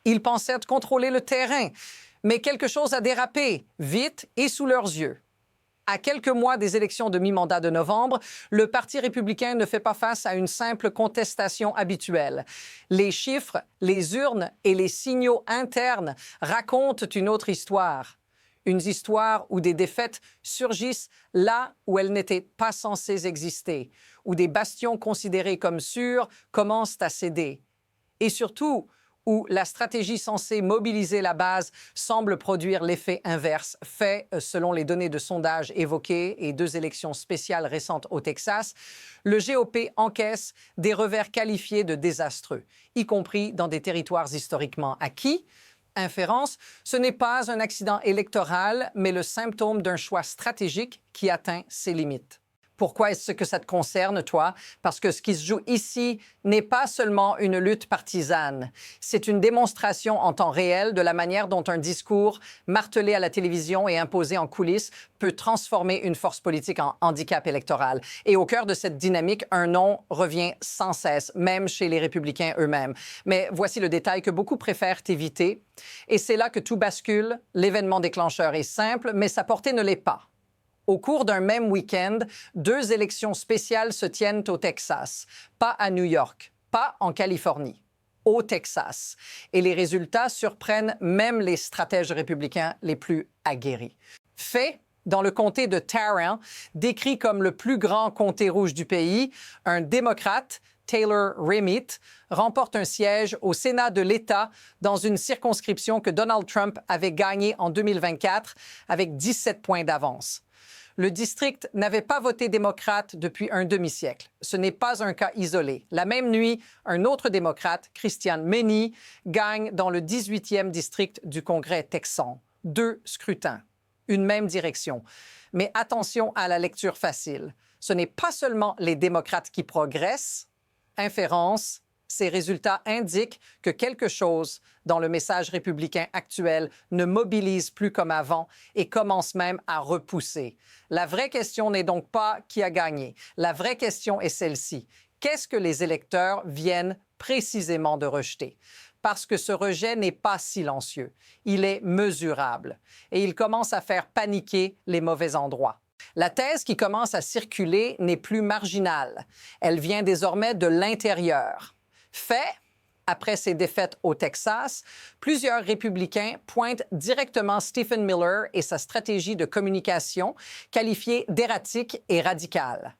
Ils pensaient contrôler le terrain, mais quelque chose a dérapé, vite et sous leurs yeux. À quelques mois des élections de mi-mandat de novembre, le Parti républicain ne fait pas face à une simple contestation habituelle. Les chiffres, les urnes et les signaux internes racontent une autre histoire. Une histoire où des défaites surgissent là où elles n'étaient pas censées exister, où des bastions considérés comme sûrs commencent à céder. Et surtout, où la stratégie censée mobiliser la base semble produire l'effet inverse, fait selon les données de sondage évoquées et 2 élections spéciales récentes au Texas, le GOP encaisse des revers qualifiés de désastreux, y compris dans des territoires historiquement acquis. Inférence, ce n'est pas un accident électoral, mais le symptôme d'un choix stratégique qui atteint ses limites. Pourquoi est-ce que ça te concerne, toi? Parce que ce qui se joue ici n'est pas seulement une lutte partisane. C'est une démonstration en temps réel de la manière dont un discours martelé à la télévision et imposé en coulisses peut transformer une force politique en handicap électoral. Et au cœur de cette dynamique, un nom revient sans cesse, même chez les républicains eux-mêmes. Mais voici le détail que beaucoup préfèrent éviter. Et c'est là que tout bascule. L'événement déclencheur est simple, mais sa portée ne l'est pas. Au cours d'un même week-end, 2 élections spéciales se tiennent au Texas, pas à New York, pas en Californie, au Texas. Et les résultats surprennent même les stratèges républicains les plus aguerris. Fait dans le comté de Tarrant, décrit comme le plus grand comté rouge du pays, un démocrate, Taylor Remitt, remporte un siège au Sénat de l'État dans une circonscription que Donald Trump avait gagnée en 2024 avec 17 points d'avance. Le district n'avait pas voté démocrate depuis un demi-siècle. Ce n'est pas un cas isolé. La même nuit, un autre démocrate, Christian Meny, gagne dans le 18e district du Congrès texan. 2 scrutins, une même direction. Mais attention à la lecture facile. Ce n'est pas seulement les démocrates qui progressent. Inférence, ces résultats indiquent que quelque chose dans le message républicain actuel ne mobilise plus comme avant et commence même à repousser. La vraie question n'est donc pas qui a gagné. La vraie question est celle-ci. Qu'est-ce que les électeurs viennent précisément de rejeter? Parce que ce rejet n'est pas silencieux. Il est mesurable. Et il commence à faire paniquer les mauvais endroits. La thèse qui commence à circuler n'est plus marginale. Elle vient désormais de l'intérieur. Fait, après ses défaites au Texas, plusieurs républicains pointent directement Stephen Miller et sa stratégie de communication qualifiée d'erratique et radicale.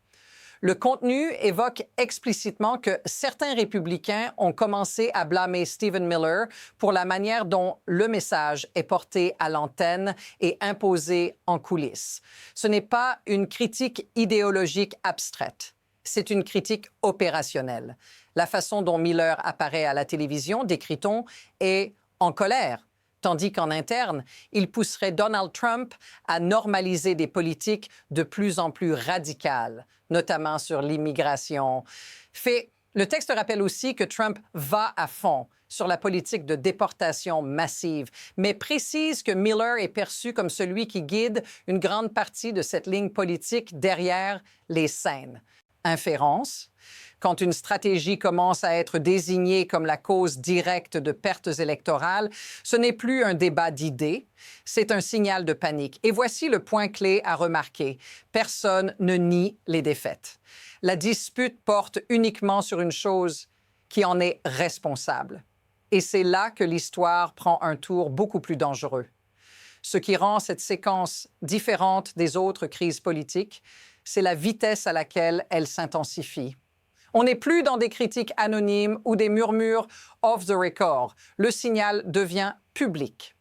Le contenu évoque explicitement que certains républicains ont commencé à blâmer Stephen Miller pour la manière dont le message est porté à l'antenne et imposé en coulisses. Ce n'est pas une critique idéologique abstraite. C'est une critique opérationnelle. La façon dont Miller apparaît à la télévision, décrit-on, est en colère, tandis qu'en interne, il pousserait Donald Trump à normaliser des politiques de plus en plus radicales, notamment sur l'immigration. Le texte rappelle aussi que Trump va à fond sur la politique de déportation massive, mais précise que Miller est perçu comme celui qui guide une grande partie de cette ligne politique derrière les scènes. Inférence, quand une stratégie commence à être désignée comme la cause directe de pertes électorales, ce n'est plus un débat d'idées, c'est un signal de panique. Et voici le point clé à remarquer. Personne ne nie les défaites. La dispute porte uniquement sur une chose qui en est responsable. Et c'est là que l'histoire prend un tour beaucoup plus dangereux. Ce qui rend cette séquence différente des autres crises politiques, c'est la vitesse à laquelle elle s'intensifie. On n'est plus dans des critiques anonymes ou des murmures off the record. Le signal devient public.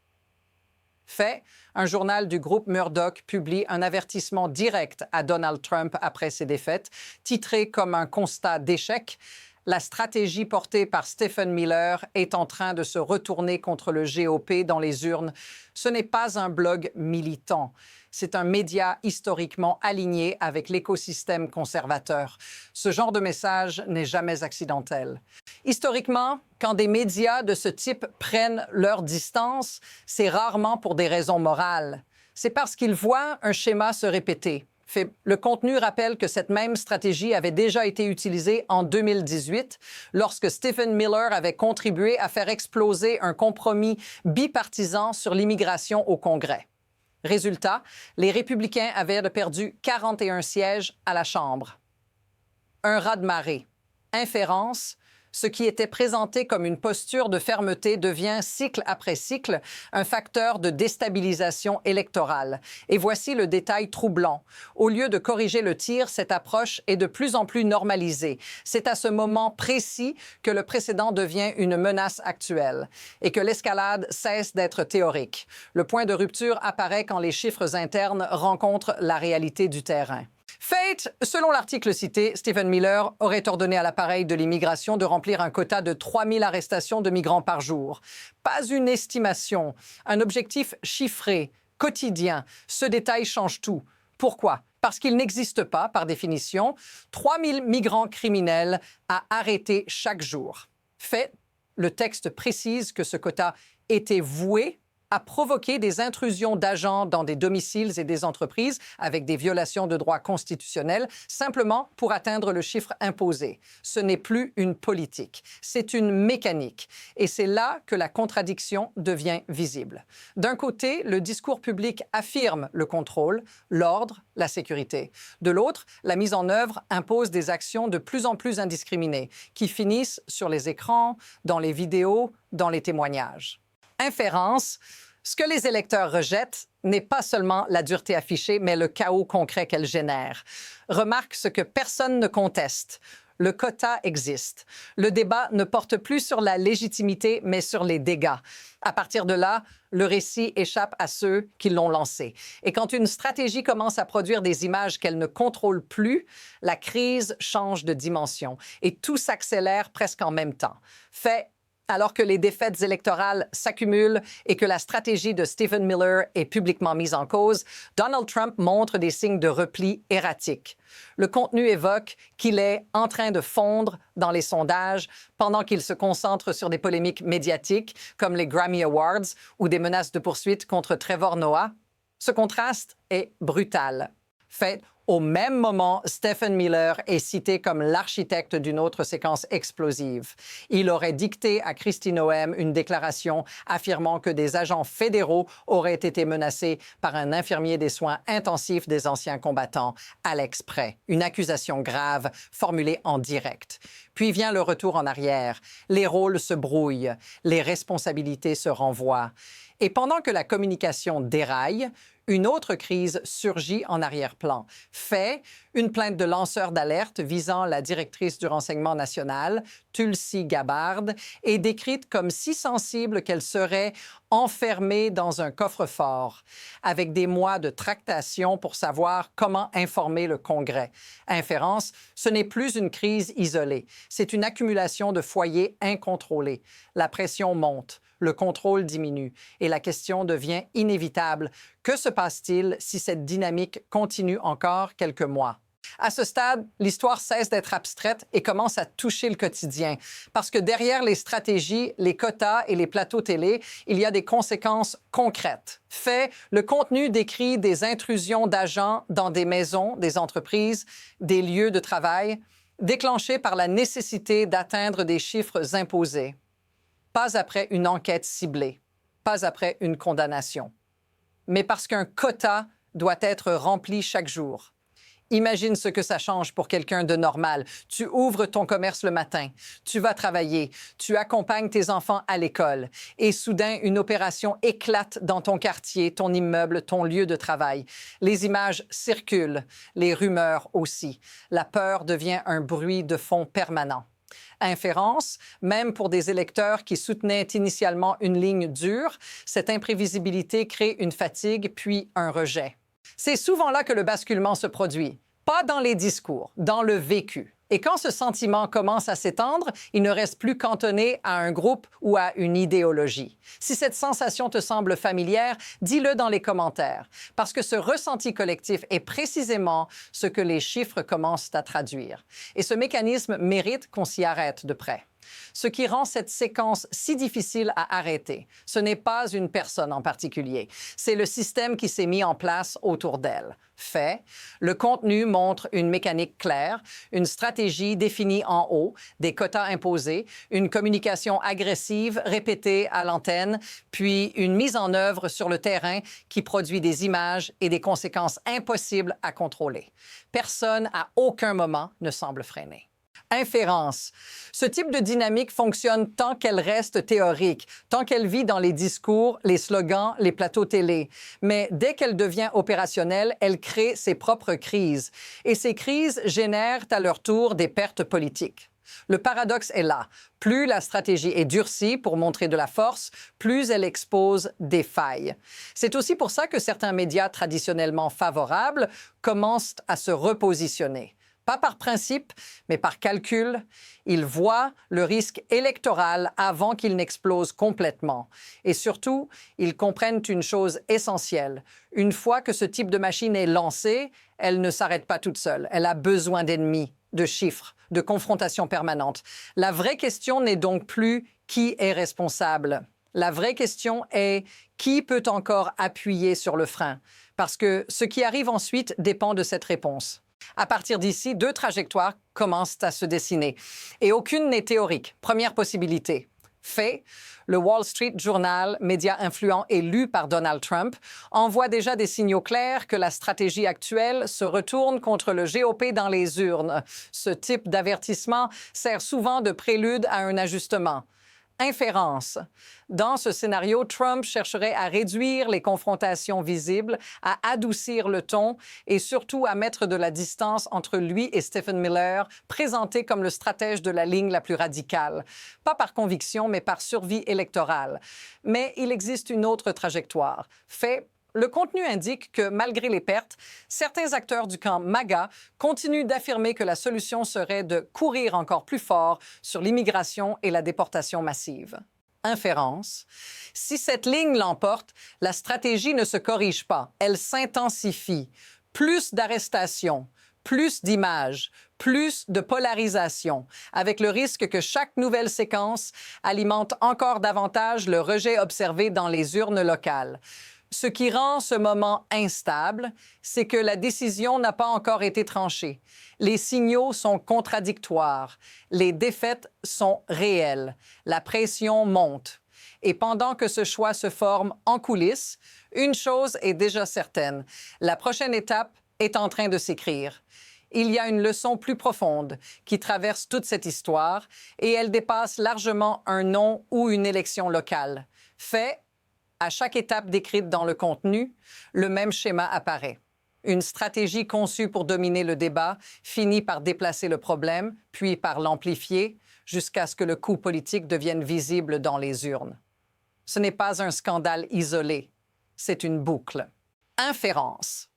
Fait, un journal du groupe Murdoch publie un avertissement direct à Donald Trump après ses défaites, titré comme un constat d'échec. La stratégie portée par Stephen Miller est en train de se retourner contre le GOP dans les urnes. Ce n'est pas un blog militant. C'est un média historiquement aligné avec l'écosystème conservateur. Ce genre de message n'est jamais accidentel. Historiquement, quand des médias de ce type prennent leur distance, c'est rarement pour des raisons morales. C'est parce qu'ils voient un schéma se répéter. Le contenu rappelle que cette même stratégie avait déjà été utilisée en 2018 lorsque Stephen Miller avait contribué à faire exploser un compromis bipartisan sur l'immigration au Congrès. Résultat, les républicains avaient perdu 41 sièges à la Chambre. Un raz-de-marée. Inférence, ce qui était présenté comme une posture de fermeté devient, cycle après cycle, un facteur de déstabilisation électorale. Et voici le détail troublant. Au lieu de corriger le tir, cette approche est de plus en plus normalisée. C'est à ce moment précis que le précédent devient une menace actuelle et que l'escalade cesse d'être théorique. Le point de rupture apparaît quand les chiffres internes rencontrent la réalité du terrain. Fait, selon l'article cité, Stephen Miller aurait ordonné à l'appareil de l'immigration de remplir un quota de 3000 arrestations de migrants par jour. Pas une estimation, un objectif chiffré, quotidien. Ce détail change tout. Pourquoi? Parce qu'il n'existe pas, par définition, 3000 migrants criminels à arrêter chaque jour. Fait, le texte précise que ce quota était voué à provoquer des intrusions d'agents dans des domiciles et des entreprises avec des violations de droits constitutionnels simplement pour atteindre le chiffre imposé. Ce n'est plus une politique, c'est une mécanique. Et c'est là que la contradiction devient visible. D'un côté, le discours public affirme le contrôle, l'ordre, la sécurité. De l'autre, la mise en œuvre impose des actions de plus en plus indiscriminées qui finissent sur les écrans, dans les vidéos, dans les témoignages. Inférence, ce que les électeurs rejettent n'est pas seulement la dureté affichée, mais le chaos concret qu'elle génère. Remarque ce que personne ne conteste. Le quota existe. Le débat ne porte plus sur la légitimité, mais sur les dégâts. À partir de là, le récit échappe à ceux qui l'ont lancé. Et quand une stratégie commence à produire des images qu'elle ne contrôle plus, la crise change de dimension et tout s'accélère presque en même temps. Fait, alors que les défaites électorales s'accumulent et que la stratégie de Stephen Miller est publiquement mise en cause, Donald Trump montre des signes de repli erratique. Le contenu évoque qu'il est en train de fondre dans les sondages pendant qu'il se concentre sur des polémiques médiatiques comme les Grammy Awards ou des menaces de poursuite contre Trevor Noah. Ce contraste est brutal. Fait, au même moment, Stephen Miller est cité comme l'architecte d'une autre séquence explosive. Il aurait dicté à Kristi Noem une déclaration affirmant que des agents fédéraux auraient été menacés par un infirmier des soins intensifs des anciens combattants, Alex Pray. Une accusation grave formulée en direct. Puis vient le retour en arrière. Les rôles se brouillent, les responsabilités se renvoient. Et pendant que la communication déraille, une autre crise surgit en arrière-plan. Fait, une plainte de lanceur d'alerte visant la directrice du renseignement national, Tulsi Gabbard, est décrite comme si sensible qu'elle serait enfermée dans un coffre-fort, avec des mois de tractation pour savoir comment informer le Congrès. Inférence, ce n'est plus une crise isolée, c'est une accumulation de foyers incontrôlés. La pression monte. Le contrôle diminue et la question devient inévitable. Que se passe-t-il si cette dynamique continue encore quelques mois? À ce stade, l'histoire cesse d'être abstraite et commence à toucher le quotidien. Parce que derrière les stratégies, les quotas et les plateaux télé, il y a des conséquences concrètes. Fait, le contenu décrit des intrusions d'agents dans des maisons, des entreprises, des lieux de travail, déclenchées par la nécessité d'atteindre des chiffres imposés. Pas après une enquête ciblée, pas après une condamnation, mais parce qu'un quota doit être rempli chaque jour. Imagine ce que ça change pour quelqu'un de normal. Tu ouvres ton commerce le matin, tu vas travailler, tu accompagnes tes enfants à l'école et soudain, une opération éclate dans ton quartier, ton immeuble, ton lieu de travail. Les images circulent, les rumeurs aussi. La peur devient un bruit de fond permanent. Inférence, même pour des électeurs qui soutenaient initialement une ligne dure, cette imprévisibilité crée une fatigue puis un rejet. C'est souvent là que le basculement se produit, pas dans les discours, dans le vécu. Et quand ce sentiment commence à s'étendre, il ne reste plus cantonné à un groupe ou à une idéologie. Si cette sensation te semble familière, dis-le dans les commentaires, parce que ce ressenti collectif est précisément ce que les chiffres commencent à traduire. Et ce mécanisme mérite qu'on s'y arrête de près. Ce qui rend cette séquence si difficile à arrêter, ce n'est pas une personne en particulier, c'est le système qui s'est mis en place autour d'elle. Fait, le contenu montre une mécanique claire, une stratégie définie en haut, des quotas imposés, une communication agressive répétée à l'antenne, puis une mise en œuvre sur le terrain qui produit des images et des conséquences impossibles à contrôler. Personne à aucun moment ne semble freiner. Inférence. Ce type de dynamique fonctionne tant qu'elle reste théorique, tant qu'elle vit dans les discours, les slogans, les plateaux télé. Mais dès qu'elle devient opérationnelle, elle crée ses propres crises. Et ces crises génèrent à leur tour des pertes politiques. Le paradoxe est là. Plus la stratégie est durcie pour montrer de la force, plus elle expose des failles. C'est aussi pour ça que certains médias traditionnellement favorables commencent à se repositionner. Pas par principe, mais par calcul, ils voient le risque électoral avant qu'il n'explose complètement. Et surtout, ils comprennent une chose essentielle. Une fois que ce type de machine est lancée, elle ne s'arrête pas toute seule. Elle a besoin d'ennemis, de chiffres, de confrontations permanentes. La vraie question n'est donc plus qui est responsable. La vraie question est qui peut encore appuyer sur le frein? Parce que ce qui arrive ensuite dépend de cette réponse. À partir d'ici, deux trajectoires commencent à se dessiner. Et aucune n'est théorique. Première possibilité. Fait, le Wall Street Journal, média influent élu par Donald Trump, envoie déjà des signaux clairs que la stratégie actuelle se retourne contre le GOP dans les urnes. Ce type d'avertissement sert souvent de prélude à un ajustement. Inférence. Dans ce scénario, Trump chercherait à réduire les confrontations visibles, à adoucir le ton et surtout à mettre de la distance entre lui et Stephen Miller, présenté comme le stratège de la ligne la plus radicale. Pas par conviction, mais par survie électorale. Mais il existe une autre trajectoire. Fait, le contenu indique que, malgré les pertes, certains acteurs du camp MAGA continuent d'affirmer que la solution serait de courir encore plus fort sur l'immigration et la déportation massive. Inférence. Si cette ligne l'emporte, la stratégie ne se corrige pas, elle s'intensifie. Plus d'arrestations, plus d'images, plus de polarisation, avec le risque que chaque nouvelle séquence alimente encore davantage le rejet observé dans les urnes locales. Ce qui rend ce moment instable, c'est que la décision n'a pas encore été tranchée. Les signaux sont contradictoires. Les défaites sont réelles. La pression monte. Et pendant que ce choix se forme en coulisses, une chose est déjà certaine. La prochaine étape est en train de s'écrire. Il y a une leçon plus profonde qui traverse toute cette histoire et elle dépasse largement un nom ou une élection locale. Fait, à chaque étape décrite dans le contenu, le même schéma apparaît. Une stratégie conçue pour dominer le débat finit par déplacer le problème, puis par l'amplifier, jusqu'à ce que le coup politique devienne visible dans les urnes. Ce n'est pas un scandale isolé, c'est une boucle. Inférence.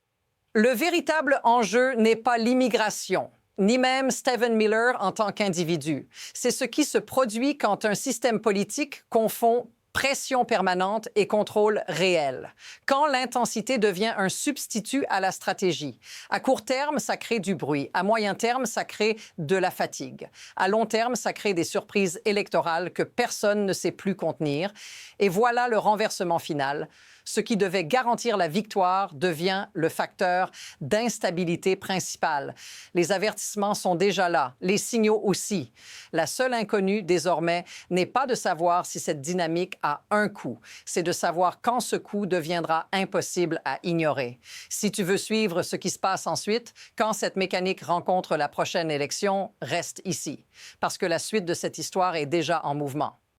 Le véritable enjeu n'est pas l'immigration, ni même Stephen Miller en tant qu'individu. C'est ce qui se produit quand un système politique confond pression permanente et contrôle réel. Quand l'intensité devient un substitut à la stratégie. À court terme, ça crée du bruit. À moyen terme, ça crée de la fatigue. À long terme, ça crée des surprises électorales que personne ne sait plus contenir. Et voilà le renversement final. Ce qui devait garantir la victoire devient le facteur d'instabilité principal. Les avertissements sont déjà là, les signaux aussi. La seule inconnue, désormais, n'est pas de savoir si cette dynamique a un coût, c'est de savoir quand ce coût deviendra impossible à ignorer. Si tu veux suivre ce qui se passe ensuite, quand cette mécanique rencontre la prochaine élection, reste ici, parce que la suite de cette histoire est déjà en mouvement.